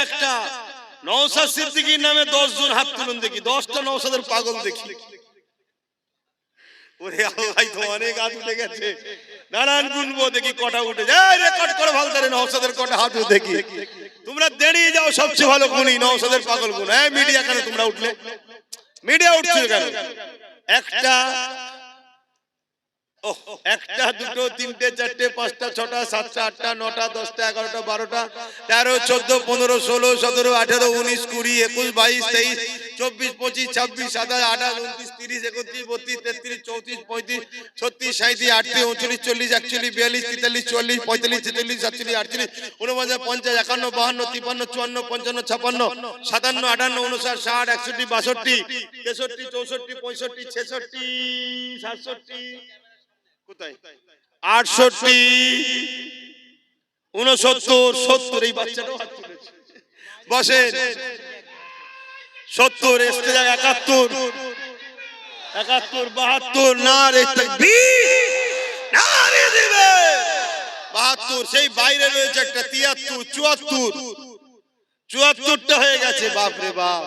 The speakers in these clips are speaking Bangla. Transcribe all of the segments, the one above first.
একটা নওশাদ সিদ্দিকীর নামে 10 জন হাত তুলুন দেখি, 10টা নওশাদের পাগল দেখি। ওরে আল্লাহ, তো অনেক হাত উঠে গেছে। নারায়ণ গুনবো দেখি কটা উঠে যায়, রেকর্ড করে ভালো করে নওশাদের কটা হাত দেখি। তোমরা দেরিয়ে যাও, সবচেয়ে ভালো গুনি নওশাদের পাগল গুণ। এই মিডিয়া কেন তোমরা উঠলে? মিডিয়া উঠছে কেন? একটা, একটা, দুটো, তিনটে, চারটে, পাঁচটা, ছটা, সাতটা, আটটা, নটা, 10টা, 11টা, 12টা, 13, 14, 15, 16, 17, 18, 19, 20, 21, 22, 23, 24, 25, 26, 27, 28, 29, 30, 31, 32, 33, 34, 35, 36, 37, 38, 39, 40, 41, 42, 43, 44, 45, 46, 47, 48, 49, 50, 51, 52, 53, 54, 55, 56, 57, 58, 59, 60, 61, 62, 63, 64, 65, 66, 67, কোথায় 68, 69, 70, এই বাচ্চাটাও হাত তুলেছে। বসেন। 70, এসতে যায় 71, 72, নারে তাকবীর, নারে দিবে 72, সেই বাইরে রয়েছে একটা 73, 74, 74টা হয়ে গেছে। বাপ রে বাপ,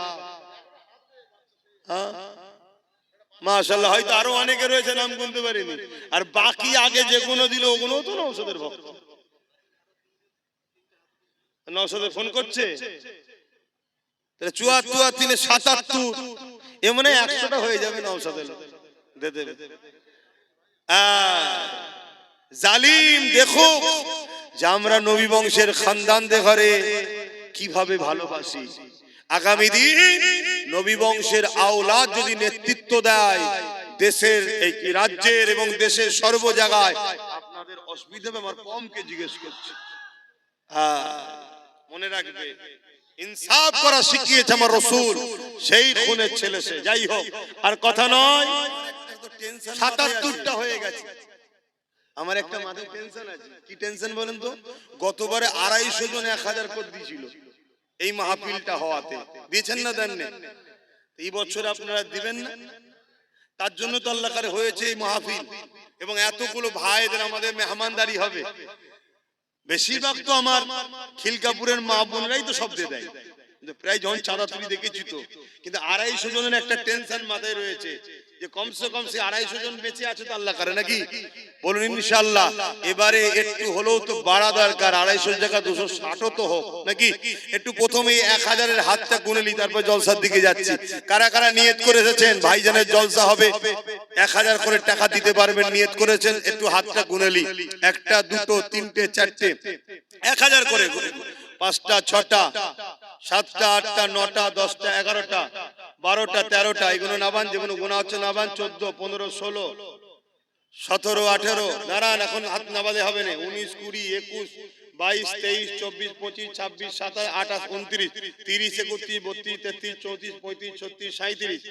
মাশাআল্লাহ। হয়তো আরো অনেকে রয়েছে, নাম গুনতে পারিনি। আর বাকি আগে যেগুলো দিল ওগুলো তো নওশাদের ভক্ত। নওশাদের ফোন করছে 74, 3, 77, এ মানে 100টা হয়ে যাবে নওশাদের দে দেবে। জালিম দেখো যে আমরা নবী বংশের খানদানদের ঘরে কিভাবে ভালোবাসি। আগামী দিন নবী বংশের আওলাদ যদি নেতৃত্ব দেয় দেশের, এই রাজ্যের এবং দেশের সর্ব জায়গায়, আপনাদের অসুবিধা হবে? আমার কমকে জিজ্ঞেস করছি। মনে রাখবে, ইনসাফ করা শিখিয়েছে আমার রাসূল, সেই খুনের ছেলে সে। যাই হোক, আর কথা নয়। 77টা হয়ে গেছে। আমার একটা মাথায় টেনশন আছে। কি টেনশন বলেন তো? গতবারে 250 জন 1000 করে দিয়েছিল এই মাহফিলটা হওয়াতে। দিয়েছেন না দেন না? এই বছর আপনারা দিবেন না? তার জন্য তো আল্লাহ করে হয়েছে এই মাহফিল, এবং এতগুলো ভাইদের আমাদের মেহমানদারি হবে। বেশিরভাগ তো আমার খিলকাপুরের মা বোনরাই তো সব দিয়ে দেয়, প্রায় যখন চাঁদা তুলি দেখেছি তো। কিন্তু 250 জনের একটা টেনশন মাথায় রয়েছে যে কমসে কম সে 250 জন বেঁচে আছে তো আল্লাহ করে নাকি? বলুন ইনশাআল্লাহ। এবারে একটু হলেও তো বাড়া দরকার, 250 জায়গা 260 তো হোক নাকি? একটু প্রথমেই 1000-এর হাতটা গুনে নি, তারপর জলসার দিকে যাচ্ছি। কারা কারা নিয়ত করে এসেছেন ভাইজানের জলসা হবে, 1000 করে টাকা দিতে পারবেন, নিয়ত করেছেন? একটু হাতটা গুনে নি। 1টা, 2টো, 3টে, 4টে, 1000 করে। 5টা, 6টা, 7টা, 8টা, 9টা, 10টা, 11টা, 12টা, 13টা, এগুলো নাবান, যেগুলো গোনা হচ্ছে নাবান। 14, 15, 16, 17, 18, নারায়ণ এখন হাত নাবাদে হবে না। 19, 20, 21, 22, 23, 24, 25, 26, 27, 28, 29, 30, 31, 32, 33, 34, 35, 36, 37,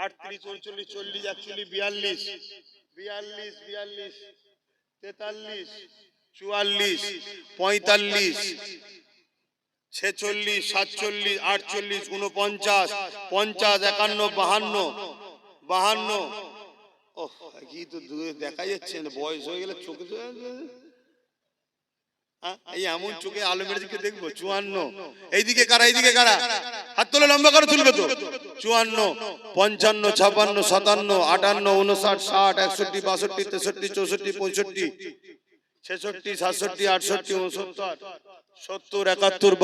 38, 39, 40, 41, 42, 43, 44, 45, 46, 46, 47, 48, 49, 50, 51, 52, 52, ওহ কি তো দেখা যাচ্ছে না, বয়স হয়ে গেলে চোখে তো এই এমন চোখে আলমের দিকে দেখবো। 54, এইদিকে কারা, এইদিকে কারা, হাত তোলে, লম্বা করে তুলবে তো। 54, 55, 56, 57, 58, 59, 60, 61, 62, 63, 64, 65, 66, 67, 68, 69, 70, 71,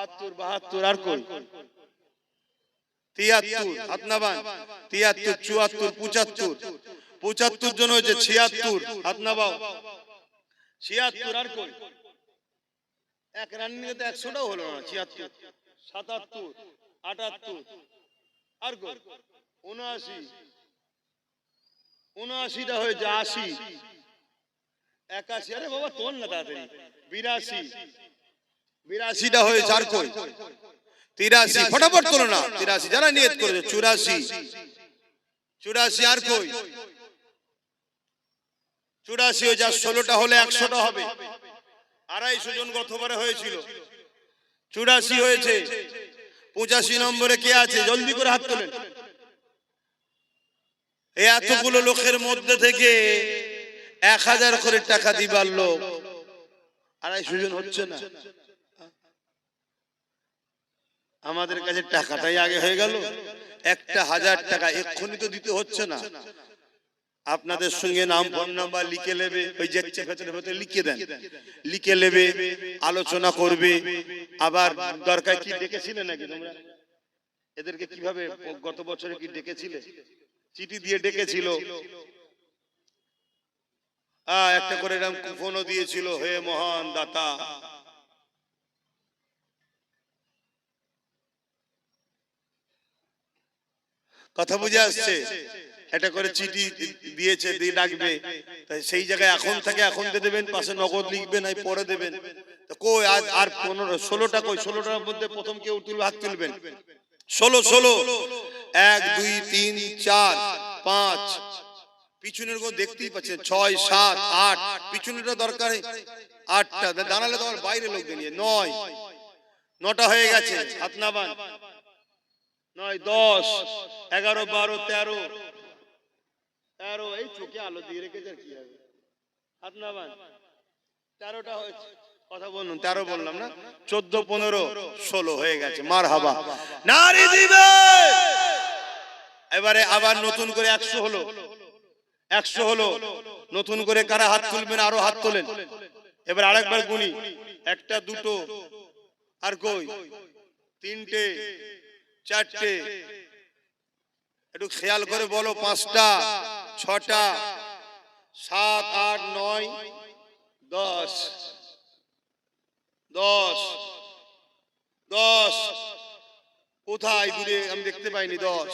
72, 72, আর কই 73, হাত নাবান। 73, 74, 75 জন হয়েছে। 76, হাত নাবাও। 76, আর কই এক রান্নি তো 100টাও হলো না। 76, 77, 78, আর কই 79, 79টা হয়েছে। 80, 81, আরে বাবা তোর না তাড়াতাড়ি। 82, 82টা হয়েছে। আর কই 83, ফটাফট তোলো না। 83 যারা নিয়ত করেছে। 84, 84, আর কই 84 হয়ে যা। 16টা হলে 100টা হবে। 250 জন গতবারে হয়েছিল। 84 হয়েছে। 85 নম্বরে কে আছে? জলদি করে হাত তোলেন। এই এতগুলো লোকের মধ্যে থেকে 1000 করে টাকা দিবার লোক 250 জন হচ্ছে না। আমাদের কাছে টাকাটাই আগে হয়ে গেল। 1000 টাকা এক্ষুনি তো দিতে হচ্ছে না। আপনাদের সঙ্গে নাম ফোন নাম্বার লিখে নেবে, ওই যাচ্ছে ভেতরে ভেতরে লিখে দেন, লিখে নেবে, আলোচনা করবে। আবার দরকার কি ডেকেছিলেন নাকি তোমরা এদেরকে? কিভাবে গত বছরে কি ডেকেছিলে? চিঠি দিয়ে ডেকেছিল, একটা করে এরকম কুপনও দিয়েছিল, হে মহান দাতা। কথা বুঝে আসছে? এটা করে চিঠি দিয়েছে, দিয়ে ডাকবে। তাই সেই জায়গায় এখন থেকে এখন দিয়ে দেবেন, পাশে নগদ লিখবেন, নাই পরে দেবেন। তো কই আজ আর 16টা কই? 16টার মধ্যে প্রথম কেউ তুলবে, হাত তুলবেন। 16 1 2 3 4 5 পিছনের গো দেখতেই পাচ্ছেন, 6 7 8 পিছনেরটা দরকার 8টা দাঁড়ালে তো আর বাইরে লোক নিয়ে 9টা হয়ে গেছে। হাত নামান। 9 10 11 12 13 এই চোখে আলো দিয়ে রেখেছে, আর কি হবে? হাত নামান। 13টা হয়েছে। কথা বলুন, 13 বললাম না? 14 15 16 হয়ে গেছে। মারহাবা, নারী দিবে। এবারে আবার নতুন করে 100 হলো, 100 হলো। নতুন করে কারা হাত তুলবেন? আরো হাত তোলেন। এবার আরেকবার গুনি, 1টা 2টো আর কই 3টে 4টে। একটু খেয়াল করে বলো, 5টা 6টা 7 8 9 10 10 10 কোথায় দূরে আমি দেখতে পাইনি। 10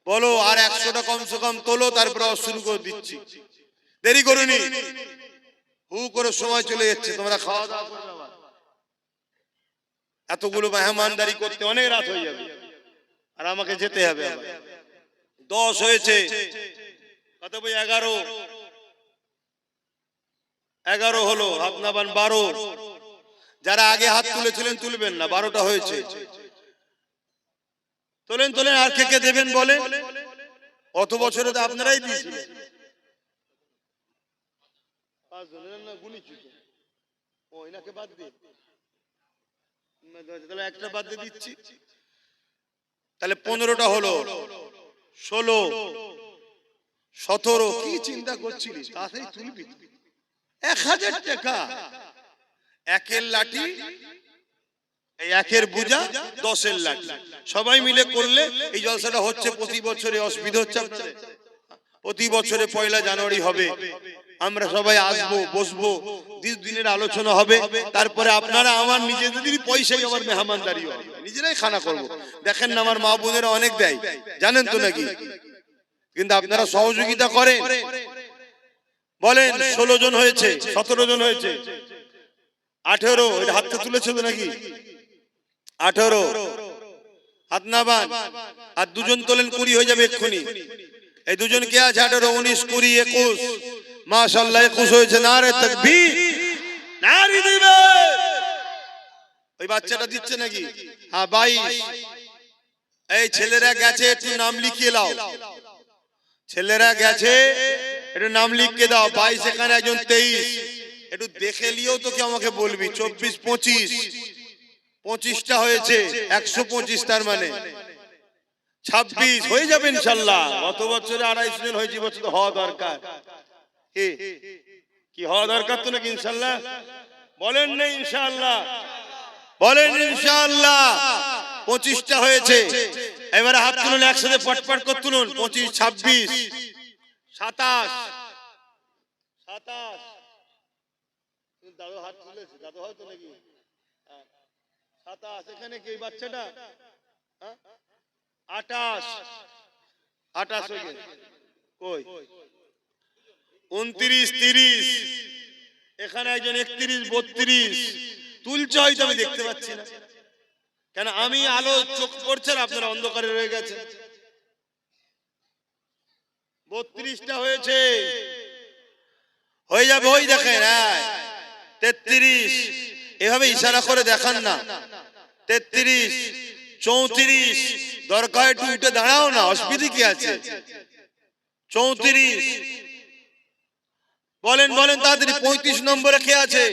বলো, আর 100টা কমসে কম তোলো, তারপরে শুরু করে দিচ্ছি। দেরি করুনি, হু করে সময় চলে যাচ্ছে। তোমরা খাওয়া দাওয়া করবে, আবার এতগুলো মেহমানদারি করতে অনেক রাত হয়ে যাবে, আর আমাকে যেতে হবে। আবার 10 হয়েছে, কত বই 11 হলো। হাত নামান। 12। যারা আগে হাত তুলেছিলেন তুলবেন না, 12টা হয়েছে। তোলেন তোলেন, আর কে কে দেবেন বলেন? অত বছরে তো আপনারাই দিয়েছিলেন। 5 জনের না গুনিছি তো। ও এনাকে বাদ দিয়ে, তাহলে একটা বাদ দিয়ে দিচ্ছি। তাহলে 15টা হলো। 16 17 কি চিন্তা করছিলি? তাড়াতাড়ি তুলবি। 1000 টাকা একের লাঠি, এই একের বুঝা 10-এর লাঠি, সবাই মিলে করলে এই জলসাটা হচ্ছে প্রতি বছরে। অসুবিধা হচ্ছে আপনাদের? প্রতি বছরে 1 জানুয়ারি হবে, আমরা সবাই আসবো, বসবো, দিনের আলোচনা হবে। তারপরে আপনারা আমার নিজেদের পয়সায় আবার মেহমানদারি হবে, নিজেরাই খানা করব। দেখেন না, আমার মা বোনেরা অনেক দেয়, জানেন তো নাকি? কিন্তু আপনারা সহযোগিতা করেন। বলেন 16 জন হয়েছে, 17 জন হয়েছে, 18 এটা হাতটা তুলেছে তো নাকি? 18 হাত নামান। আর 2 জন তোলেন, 20 হয়ে যাবে এক্ষুনি। এই 2 জন কে আছে? 18 19 20 21 মাশাআল্লাহ 21 হয়েছে। নারে তাকবীর, নারী দিবে। ওই বাচ্চাটা দিচ্ছে নাকি? হ্যাঁ 22। এই ছেলেরা গেছে, একটু নাম লিখিয়ে দাও। ছেলেরা গেছে, একটু নাম লিখিয়ে দাও। 22 এখানে একজন 23, একটু দেখে লিও তো, কি আমাকে বলবি। 24 25 25টা হয়েছে, 125, তার মানে 26 হয়ে যাবে ইনশাআল্লাহ। গত বছরে 250 জন হয়েছে, বছর তো হওয়া দরকার। কি হওয়া দরকার তো নাকি? ইনশাআল্লাহ বলেন না? ইনশাআল্লাহ বলেন। ইনশাআল্লাহ 25টা হয়েছে। এবারে হাত তুলুন, একসাথে পটপট করে তুলুন। 25 26 27 27 দাদু হাত তুলেছে, দাদু হয়তো নাকি? 27 এখানে কি বাচ্চাটা? 28 28 হয়ে গেছে। কই 29 30 এখানে একজন 31 32 তুলছে, হয়তো আমি দেখতে পাচ্ছি না। কেন? আমি আলো চোখ পড়ছে, আপনারা অন্ধকারে রয়ে গেছে। 32টা হয়েছে, হয়ে যাবে। ওই দেখেন 33, এভাবে ইশারা করে দেখান না। 33 34 দরকার একটু উঠে দাঁড়াও না, অসুবিধা কি আছে? 34 বলেন বলেন তাড়াতাড়ি। 35 নম্বরে কে আছে?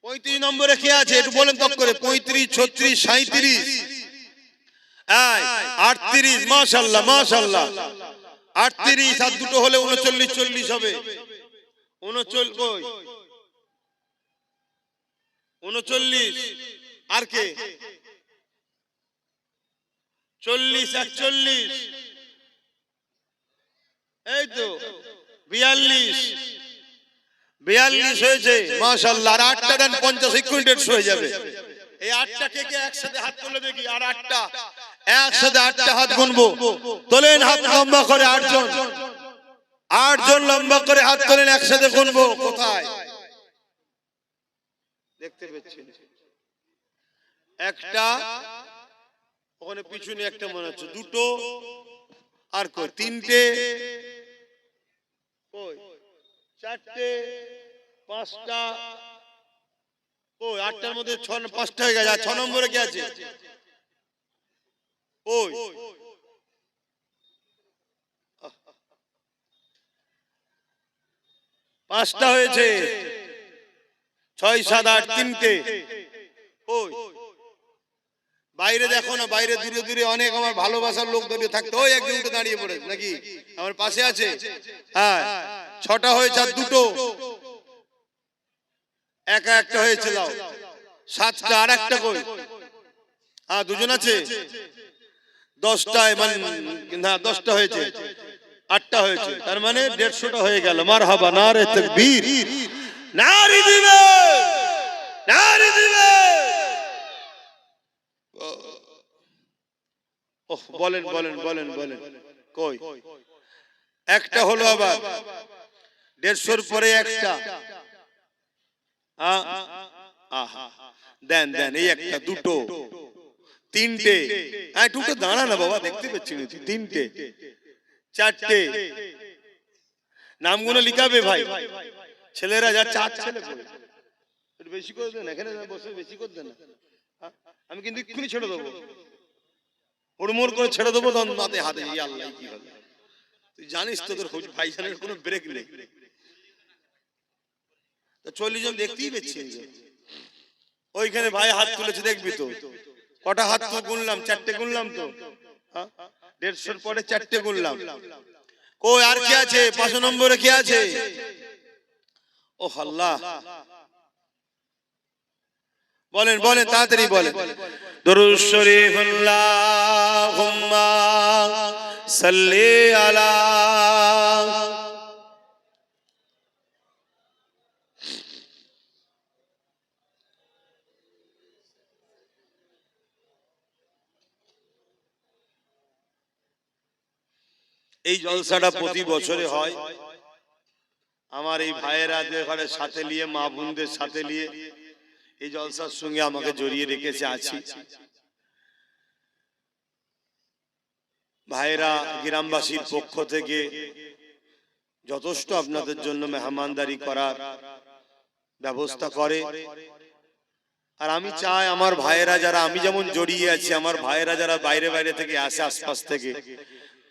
35 নম্বরে কে আছে একটু বলেন তক করে? 35, 36, 37, 38, মাশাআল্লাহ মাশাআল্লাহ, 38 আর দুটো হলে 39, 40 হবে। 39 কই? 39 আর কে? 40, 41, এই তো 42, 42 হয়েছে মাশাআল্লাহ। আর 8টা দেন 50 ইকুইন্টেড হয়ে যাবে। এই 8টা কে কে একসাথে হাত তুলে দেখি? আর 8টা একসাথে 8টা হাত গুনবো। তোলেন হাত লম্বা করে 8 জন, 8 জন লম্বা করে হাত তোলেন, একসাথে গুনবো। কোথায় দেখতে পাচ্ছেন? একটা ওখানে পিছনে একটা মনে হচ্ছে, দুটো আর কই? 3টে কই? 4টে, 5টা কই? 8টার মধ্যে 5টা হয়ে গেছে। 6 নম্বরে কি আছে? ওই 5টা হয়েছে। 6, 7, 8, 3টে। ওই বাইরে দেখো না, বাইরে দূরে দূরে অনেক আমার ভালোবাসার লোক দাঁড়িয়ে থাকতো। ওই একদিন উঠে দাঁড়িয়ে পড়ে নাকি আমার পাশে আছে। হ্যাঁ 6টা হয়েছে আর দুটো, একা একটা হয়েছে। দাও 7টা আর একটা কই? হ্যাঁ 2 জন আছে। 10টায় মানে না 10টা হয়েছে, 8টা হয়েছে, তার মানে 150টা হয়ে গেল। মারহাবা, নারে তাকবীর, নারে দিবে, নারে দিবে। ওহ বলেন বলেন বলেন বলেন কই? একটা হলো, আবার 150-র পরে একটা। দেন দেন, এই একটা, দুটো, 3টে। হ্যাঁ দুটো দাঁড়া না বাবা, দেখতে পাচ্ছি না। 3টে, 4টে। নামগুলো লিখাবে ভাই ছেলেরা, যা 4 ছেলে একটু বেশি করে দেন, এখানে বসে বেশি করে দেন। আমি কিন্তু এক্ষুনি ছেড়ে দেবো, হুড়মুড় করে ছেড়ে দেবো। তখন মাথাতে হাতে, আল্লাহ কি হবে। তুই জানিস তোদের ভাইজানের কোনো ব্রেক নেই। 40 জন দেখতেই পেয়েছি। ওইখানে ভাই হাত তুলেছে, দেখবি তো কটা হাত তো গুনলাম? 4টে গুনলাম তো। 150-র পরে 4টে গুনলাম। কই আর কে আছে? 5 নম্বরে কে আছে? ও আল্লাহ, বলেন বলেন তাড়াতাড়ি বলেন। দরুদ শরীফ, আল্লাহুম্মা সাল্লি আলা। এই জলসাটা প্রতি বছরে হয়। আমার এই ভাইয়েরাদের ঘরে সাথে নিয়ে, মা বোনদের সাথে নিয়ে এই জলসার সঙ্গে আমাকে জড়িয়ে রেখেছে আছি। ভাইরা গ্রামবাসীর পক্ষ থেকে যথেষ্ট আপনাদের জন্য মেহমানদারি করার ব্যবস্থা করে। আর আমি চাই আমার ভাইয়েরা যারা, আমি যেমন জড়িয়ে আছি, আমার ভাইয়েরা যারা বাইরে বাইরে থেকে আসে, আশপাশ থেকে,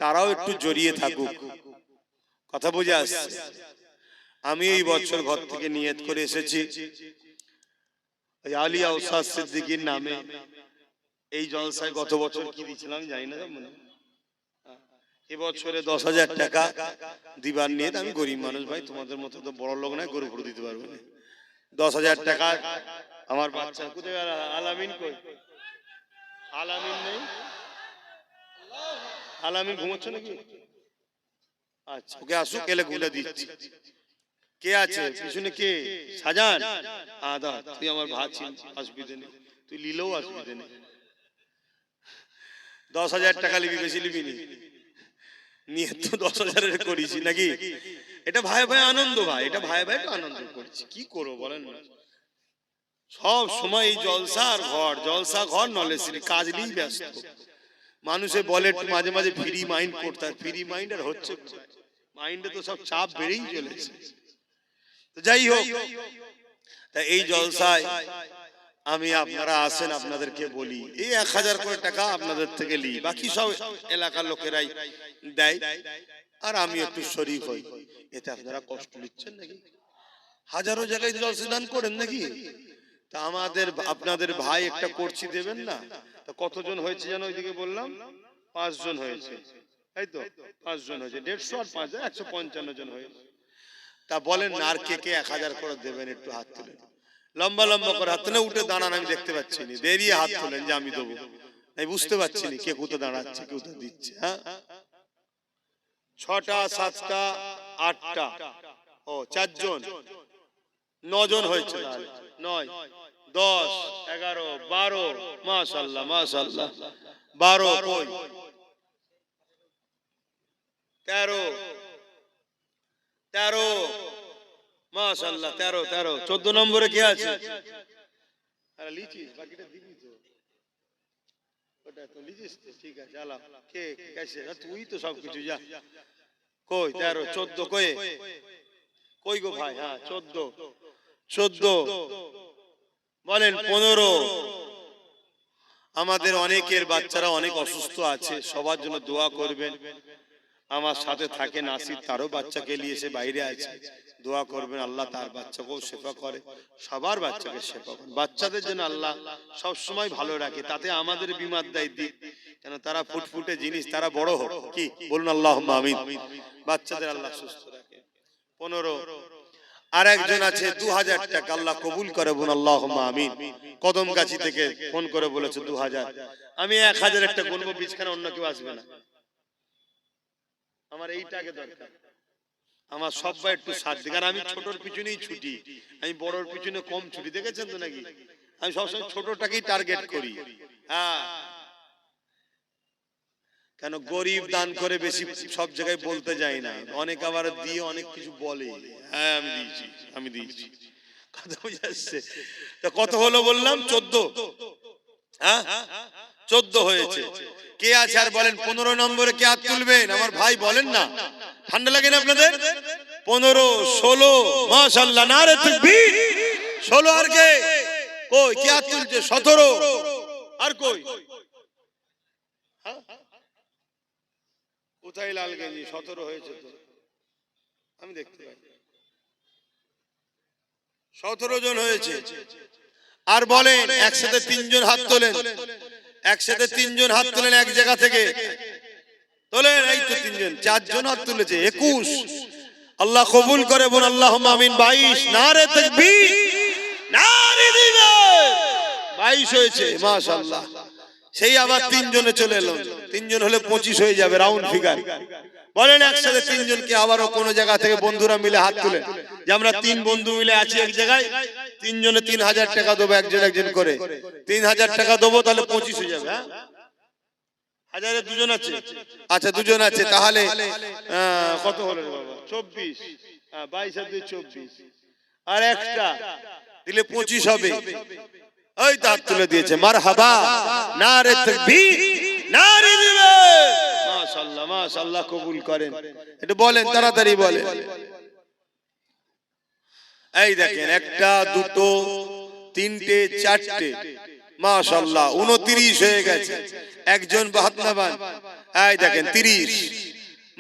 তারাও একটু জড়িয়ে থাকুক। কথা বুঝে আসছে? আমি এই বছর ঘর থেকে নিয়ত করে এসেছি, আলিয়া উস্তাদ সিদ্দিকীর নামে এই জলসায় গত বছর কি দিয়েছিলাম জানি না, এবছরে 10,000 টাকা দিবার নিয়ে। আমি গরিব মানুষ ভাই, তোমাদের মতো তো বড় লোক নয়, গরু ভরে দিতে পারবো না। 10,000 টাকা আমার বাচ্চা, কোথায় আলামিন? কই আলামিন? নেই আলামিন, ঘুমোচ্ছ নাকি? আচ্ছা ওকে আসুক, এলে গুলে দিচ্ছি। কে আছে পিছনে? কে? সাজান? আদা তুই আমার ভাই, অসুবিধে নেই, তুই লিলেও অসুবিধে নেই। 10,000 টাকা লিবি, বেশি লিবি নি। নিয়ে তো 10,000-এর করেছি নাকি? এটা ভাই ভাই আনন্দ, ভাই এটা ভাই ভাই আনন্দ করছি। কি করবো বলেন? সব সময় এই জলসার ঘর, জলসা ঘর, নলেজের কাজ নিয়েই ব্যস্ত। মানুষে বলে মাঝে মাঝে ফ্রি মাইন্ড করতে, ফ্রি মাইন্ড আর হচ্ছে? মাইন্ডে তো সব চাপ বেড়েই চলেছে। তো যাই হোক, তা এই জলসায় আমি, আপনারা আসেন, আপনাদেরকে বলি এই 1,000 করে টাকা আপনাদের থেকে লি, বাকি সব এলাকার লোকেরাই দেয়। আর আমি একটু শরীফ হই, এতে আপনারা কষ্ট নিচ্ছেন নাকি? হাজারো জায়গায় জলসা দান করেন নাকি? তা আমাদের আপনাদের ভাই একটা করছি দেবেন না? তা কতজন হয়েছে যেন ওইদিকে বললাম? 5 জন হয়েছে, তাই তো? 5 জন হয়েছে, 150 আর 5 155 জন হয়েছে। তা বলেন না আর কে কে 1000 করে দেবেন? একটু হাত তুলেন, লম্বা লম্বা করে হাত তুলে উঠে দাঁড়ান, আমি দেখতে পাচ্ছি না। বেরিয়ে হাত তুলেন যে আমি দেবো, আমি বুঝতে পারছি না কে কোথা দাঁড়াচ্ছে কে কোথা দিচ্ছে। হ্যাঁ, 6টা 7টা 8টা, ও 4 জন, 9 জন হয়েছে। 9 10 11 12, মাশাআল্লাহ মাশাআল্লাহ, 12 কই 13 13, মাশাআল্লাহ 13 13, 14 নম্বরে কে আছে? আরে লিচিস, বাকিটা দিবি তো, ওটা তো লিচিস তো, ঠিক আছে আলা কে কেসে, তুই তো সব কিছু যা। কই 13 14 কই কই গো ভাই? হ্যাঁ 14 বলেন 15। আমাদের অনেকের বাচ্চারা অনেক অসুস্থ আছে, সবার জন্য দোয়া করবেন। আমার সাথে থাকে নাসির, তারও বাচ্চাকে নিয়ে এসে বাইরে আছে, দোয়া করবেন আল্লাহ তার বাচ্চাকেও শেফা করে, সবার বাচ্চাকে শেফা করে। বাচ্চাদের জন্য আল্লাহ সব সময় ভালো রাখে, তাতে আমাদের বিমার দায় দিক, কেন তারা ফুটফুটে জিনিস, তারা বড় হোক, কি বলুন আল্লাহুম্মা আমিন। বাচ্চাদের আল্লাহ সুস্থ রাখে। 15। আর একজন আছে 2000 টাকা, আল্লাহ কবুল করে, বলুন আল্লাহুম্মা আমিন। কদমগাছি থেকে ফোন করে বলেছে 2000, আমি 1000 একটা গুনবো, বিছখানা অন্য কেউ আসবে না, আমার এইটাকে দরকার। আমার সবাই একটু সাথ দিক, আর আমি ছোটর পিছনেই ছুটি, আমি বড়র পিছনে কম ছুটি, দেখেছেন তো নাকি? আমি সবসময় ছোটটাকেই টার্গেট করি। হ্যাঁ, কেন গরিব দান করে বেশি সব জায়গায় বলতে যাই না, অনেক আবার দিয়ে অনেক কিছু বলে, হ্যাঁ আমি দিয়েছি আমি দিয়েছি, কথা বুঝে আসছে? তা কত হলো বললাম? 14। হ্যাঁ 14 হয়েছে। কে আছে আর বলেন 15 নম্বরে কে হাত তুলবেন? আমার ভাই বলেন না, ঠান্ডা লাগে না আপনাদের? 15 16, মাশাআল্লাহ, নারে তাকবীর। 16 আর কে? কই কে হাত তুলছে? 17 আর কই? কোথায় লাল গেঞ্জি? 17 হয়েছে তো, আমি দেখতে পাই 17 জন হয়েছে। আর বলেন একসাথে 3 জন হাত তোলেন, একসাথে 3 জন হাত তোলেন এক জায়গা থেকে তোলেন, এই তো 3 জন, 4 জন হাত তুলেছে, 21। আল্লাহ কবুল করে, বল আল্লাহুম্মা আমিন। 22, নারে তাকবীর, নারে দিবেন, 22 হয়েছে, মাশাআল্লাহ। সেই আবার 3 জনে চলে এলো, 3 জন হলে 25 হয়ে যাবে, রাউন্ড ফিগার। বলেন একসাথে 3 জনকে আবারও কোন জায়গা থেকে বন্ধুরা মিলে হাত তুলে, যে আমরা 3 বন্ধু মিলে আছি এক জায়গায়, 3 জনে 3000 টাকা দেবো, একজন একজন করে 3000 টাকা দেবো, তাহলে 25 হয়ে যাবে। হ্যাঁ, হাজারে 2 জন আছে, আচ্ছা 2 জন আছে, তাহলে কত হলো রে বাবা? 24, 22 আর 2 24, আর একটা দিলে 25 হবে। ওই তো হাত তুলে দিয়েছে, মারহাবা, নারে তাকবীর, নারে দিবেন, মাশাআল্লাহ মাশাআল্লাহ, কবুল করেন। একটু বলেন, তাড়াতাড়ি বলেন। এই দেখেন, একটা দুটো তিনটে চারটে, মাশাআল্লাহ 29 হয়ে গেছে। একজন বাহাত্তরবান, এই দেখেন 30,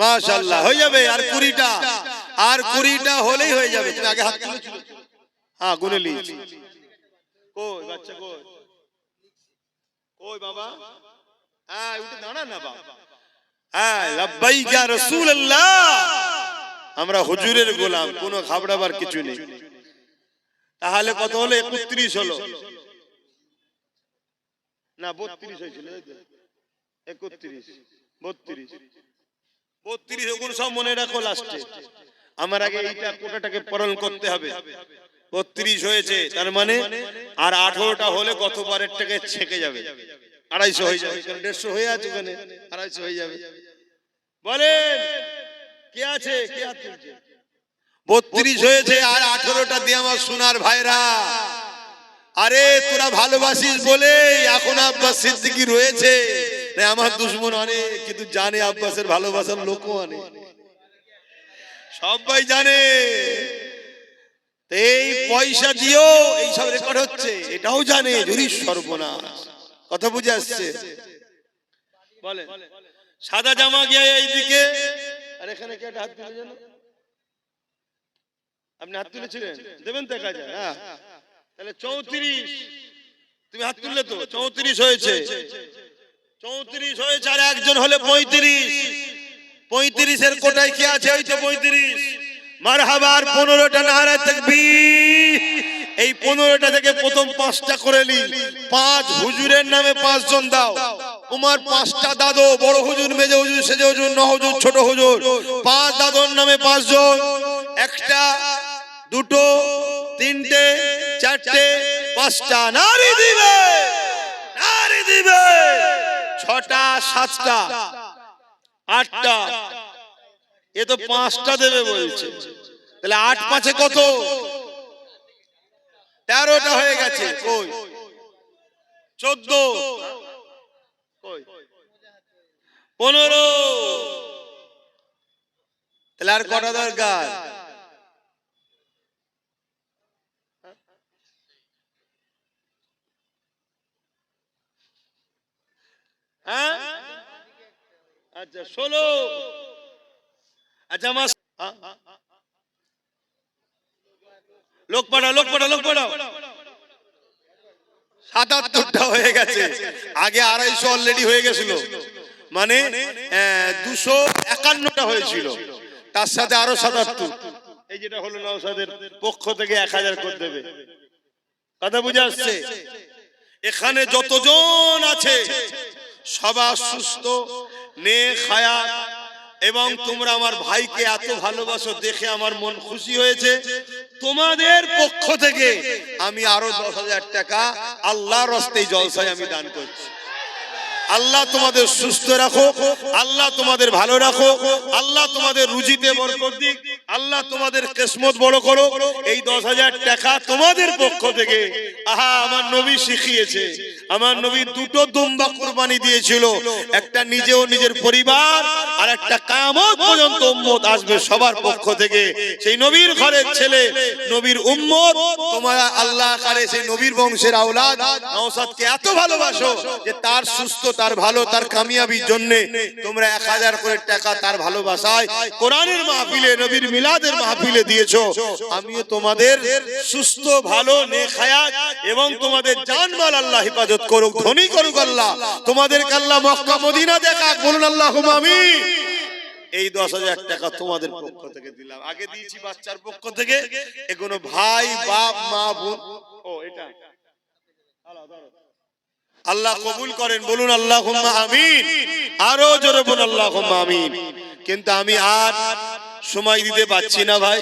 মাশাআল্লাহ হয়ে যাবে। আর 20টা, আর 20টা হলেই হয়ে যাবে। তুমি আগে হাত তুলেছো? হ্যাঁ গুনে নিয়েছি। কই বাচ্চা কই? কই বাবা? হ্যাঁ উঠে দাঁড়া না বাবা। হ্যাঁ লাব্বাইক ইয়া রাসূলুল্লাহ, আমরা হুজুরের গোলাম, কোনো ঘাবড়াবার কিছু নেই। তাহলে কত হলো? 31 হলো না, 32 হয়েছিল, 31 32 32 ওগুলো সব মনে রাখো লাস্টে। আমার আগে এইটা কোটাটাকে পূরণ করতে হবে। 32 হয়েছে, তার মানে আর 18টা হলে গতবারের টাকে ছেকে যাবে, 250 হয়ে যাবে, কারণ 150 হয়ে আছে ওখানে, 250 হয়ে যাবে। বলেন কে আছে, কে হাত তুলছে? 32 হয়েছে, আর 18টা দিয়ে আমার সোনার ভাইরা। আরে তোরা ভালোবাসিস বলে এখন আব্বাস সিদ্দিকী রয়েছে, না আমার দুশমন অনেক, কিন্তু জানে আব্বাসের ভালোবাসার লোকও অনেক, সবাই জানে। এই পয়সা দিও এইসব রেকর্ড হচ্ছে, এটাও জানে, যদি সর্বনাশ। কথা বুঝে আসছে? বলেন সাদা জামা গিয়ে এইদিকে, আর এখানে কে হাত তুলে জানো? আপনি হাত তুলেছিলেন, দেবেন তো কাজে? হ্যাঁ তাহলে 34, তুমি হাত তুললে তো 34 হয়েছে, 34 হয়েছে, আর একজন হলে 35, 35 কোটায় কি আছে? ওই তো 35। মারহাবা। আর 15টা নারা তাকবীর। এই 15টা থেকে প্রথম 5টা করে নি। 5 হুজুরের নামে 5 জন দাও। তোমার 5টা দাদু, বড় হুজুর, মেজো হুজুর, সেজো হুজুর, ন হুজুর, ছোট হুজুর, 5 দাদুর নামে 5 জন। একটা, দুটো, তিনটে, চারটে, 5টা নারী দিবে, নারী দিবে। 6টা, 7টা, 8টা, এ তো 5টা দেবে বলছে। তাহলে 8 5 কত? 13টা হয়ে গেছে। কই 14, কই 15। তাহলে আর কটা দরকার? হ্যাঁ, আচ্ছা 16। আচ্ছা আমার লোক পাঠাও, লোক পাঠাও, লোক পাঠাও। 77টা হয়ে গেছে। আগে 250 অলরেডি হয়ে গেছিল, মানে 251টা হয়েছিল, তার সাথে আরো 77। এই যেটা হলো নওশাদের পক্ষ থেকে 1000 করে দেবে। কথা বুঝে আসছে? এখানে যতজন আছে সবার সুস্থ, নেক হায়াত, এবং তোমরা আমার ভাইকে এত ভালোবাসো দেখে আমার মন খুশি হয়েছে। তোমাদের পক্ষ থেকে আমি আরো 10,000 টাকা আল্লাহর রাস্তায় জলসায় আমি দান করছি। আল্লাহ তোমাদের সুস্থ রাখো, আল্লাহ তোমাদের ভালো রাখো, আল্লাহ তোমাদের রুজিতে বরকত দিক, আল্লাহ তোমাদের কিসমত বড় করো। এই 10,000 টাকা তোমাদের পক্ষ থেকে। আহা, আমার নবী শিখিয়েছে, আমার নবী 2টো দুম্বা কুরবানি দিয়েছিল, একটা নিজে ও নিজের পরিবার, আর একটা কিয়ামত পর্যন্ত উম্মত আসবে সবার পক্ষ থেকে। সেই নবীর ঘরের ছেলে, নবীর উম্মত, তোমরা আল্লাহ করে সেই নবীর বংশের আওলাদ নওশাদকে এত ভালোবাসো যে তার সুস্থ, তার ভালো, তার কামিয়াবির জন্য তোমরা 1000 করে টাকা তার ভালোবাসায় কোরআনের মাহফিলে, নবীর মিলাদের মাহফিলে দিয়েছো। আমিও তোমাদের সুস্থ, ভালো, নেক হায়াত এবং তোমাদের জানমাল আল্লাহ হেফাজত করুক, ধনী করুক আল্লাহ, তোমাদেরকে আল্লাহ মক্কা মদিনা দেখাক। বলুন আল্লাহুম্মা আমিন। এই 10,000 টাকা তোমাদের পক্ষ থেকে দিলাম। আগে দিয়েছি বাচ্চার পক্ষ থেকে, এগুলো ভাই, বাপ, মা, বোন। ও এটা আল্লাহ কবুল করেন। বলুন আল্লাহুম্মা আমিন। আরো জোরে বলুন আল্লাহুম্মা আমিন। কিন্তু আমি আর সময় দিতে পারছি না ভাই,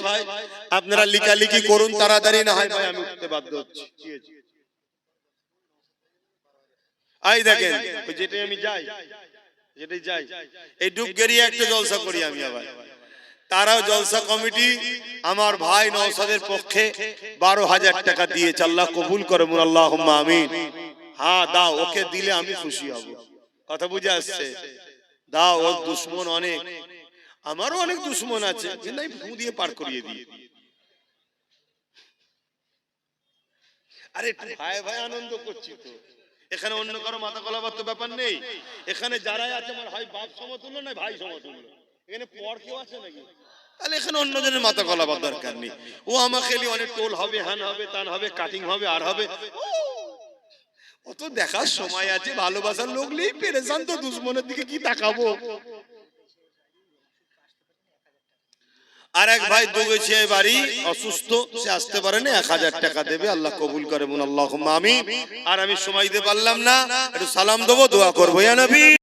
আপনারা লিখালিখি করুন তাড়াতাড়ি, না হয় ভাই আমি উঠতে বাধ্য হচ্ছি। আই দেখেন, যেটাই আমি যাই, যেটাই যাই, এই ডুবগেরিয়া একটা জলসা করি আমি। আবার তারাও জলসা কমিটি আমার ভাই নওশাদের পক্ষে 12,000 টাকা দিয়েছে। আল্লাহ কবুল করে, বলুন আল্লাহুম্মা আমিন। হ্যাঁ দাও, ওকে দিলে আমি খুশি হব। কথা বুঝে আসছে? দাও, ওর দুশ্মন অনেক, আমারও অনেক দুশ্মন আছে, কিন্তু আমি ফু দিয়ে পার করিয়ে দিই। আরে ভাই ভাই আনন্দ করছি তো, এখানে অন্য কারো মাথা গলাবার তো ব্যাপার নেই। এখানে যারাই আছে আমার হয় বাপ সমতুল্য, নয় ভাই সমতুল্য। এখানে পর কেউ আছে নাকি? তাহলে এখানে অন্যজনের মাথা গলাবার দরকার নেই। ও আমার খেলি অনেক টোল হবে, হ্যান হবে, তান হবে, কাটিং হবে, আর হবে, অত দেখার সময় আছে? ভালোবাসার লোক নেই, পেরেশান তো, দুশ্মনের দিকে কি তাকাবো? আর এক ভাই দুগেছে বাড়ি, অসুস্থ, সে আসতে পারে না, 1000 টাকা দেবে। আল্লাহ কবুল করে, বলুন আল্লাহুম্মা আমিন। আর আমি সময় দিতে পারলাম না, একটু সালাম দেবো, দোয়া করবো, ইয়া নবী।